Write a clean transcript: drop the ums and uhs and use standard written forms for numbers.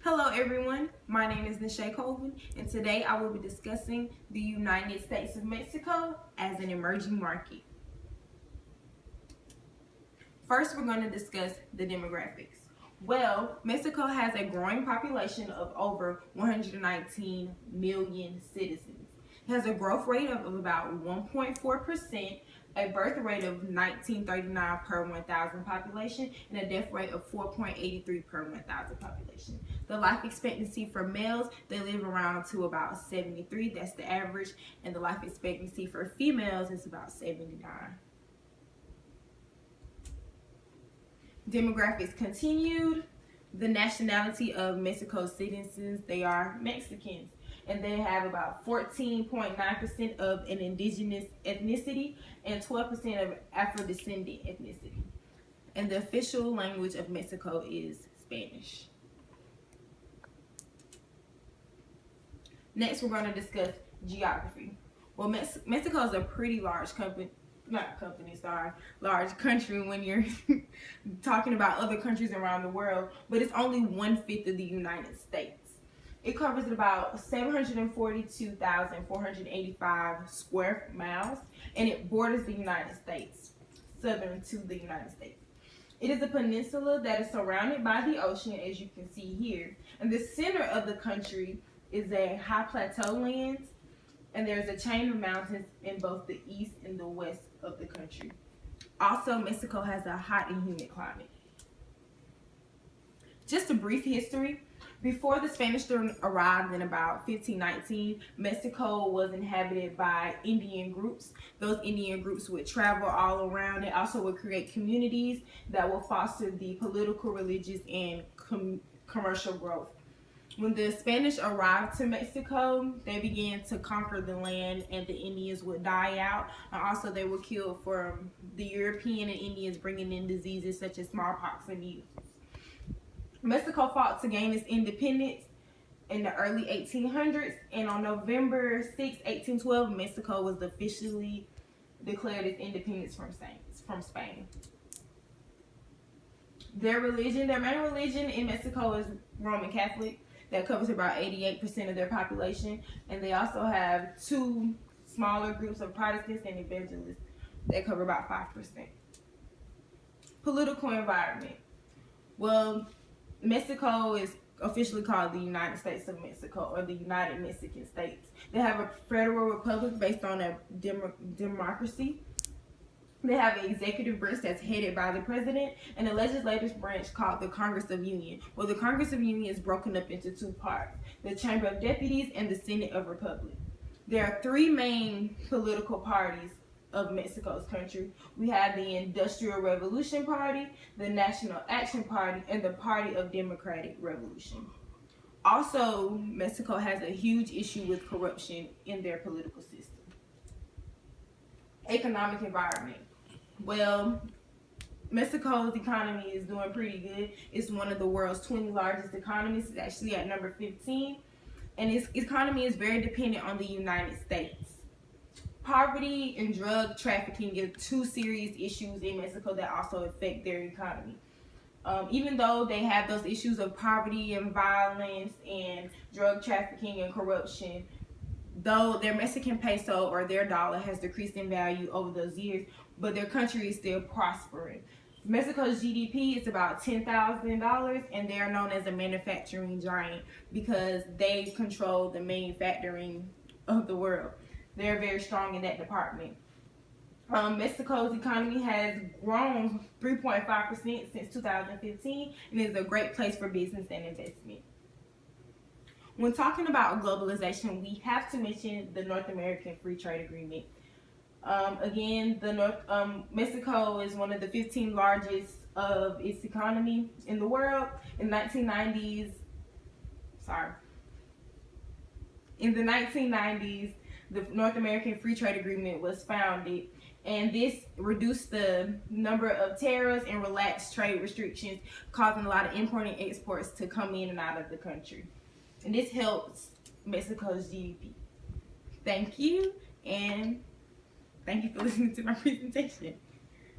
Hello everyone, my name is Nisha Colvin, and today I will be discussing the United States of Mexico as an emerging market. First, we're going to discuss the demographics. Well, Mexico has a growing population of over 119 million citizens. It has a growth rate of about 1.4%, a birth rate of 1939 per 1,000 population, and a death rate of 4.83 per 1,000 population. The life expectancy for males, they live around to about 73, that's the average, and the life expectancy for females is about 79. Demographics continued. The nationality of Mexico's citizens, they are Mexicans, and they have about 14.9% of an indigenous ethnicity and 12% of Afro-descendant ethnicity. And the official language of Mexico is Spanish. Next, we're going to discuss geography. Well, Mexico is a pretty large large country when you're talking about other countries around the world, but it's only 1/5 of the United States. It covers about 742,485 square miles, and it borders the United States, southern to the United States. It is a peninsula that is surrounded by the ocean, as you can see here, and the center of the country is a high plateau lands, and there's a chain of mountains in both the east and the west of the country. Also, Mexico has a hot and humid climate. Just a brief history. Before the Spanish arrived in about 1519, Mexico was inhabited by Indian groups. Those Indian groups would travel all around. They also would create communities that will foster the political, religious, and commercial growth. When the Spanish arrived to Mexico, they began to conquer the land, and the Indians would die out. And also, they were killed from the European and Indians bringing in diseases such as smallpox and measles. Mexico fought to gain its independence in the early 1800s, and on November 6, 1812, Mexico was officially declared its independence from Spain. Their main religion in Mexico is Roman Catholic. That covers about 88% of their population, and they also have two smaller groups of Protestants and Evangelists that cover about 5%. Political environment. Well, Mexico is officially called the United States of Mexico, or the United Mexican States. They have a federal republic based on a democracy. They have an executive branch that's headed by the president, and a legislative branch called the Congress of Union. Well, the Congress of Union is broken up into two parts: the Chamber of Deputies and the Senate of Republic. There are three main political parties of Mexico's country. We have the Industrial Revolution Party, the National Action Party, and the Party of Democratic Revolution. Also, Mexico has a huge issue with corruption in their political system. Economic environment. Well, Mexico's economy is doing pretty good. It's one of the world's 20 largest economies. It's actually at number 15. And its economy is very dependent on the United States. Poverty and drug trafficking are two serious issues in Mexico that also affect their economy. Even though they have those issues of poverty and violence and drug trafficking and corruption, though their Mexican peso or their dollar has decreased in value over those years, but their country is still prospering. Mexico's GDP is about $10,000, and they are known as a manufacturing giant because they control the manufacturing of the world. They're very strong in that department. Mexico's economy has grown 3.5% since 2015, and is a great place for business and investment. When talking about globalization, we have to mention the North American Free Trade Agreement. Again, Mexico is one of the 15 largest of its economy in the world. In the 1990s, the North American Free Trade Agreement was founded, and this reduced the number of tariffs and relaxed trade restrictions, causing a lot of import and exports to come in and out of the country. And this helps Mexico's GDP. Thank you, and thank you for listening to my presentation.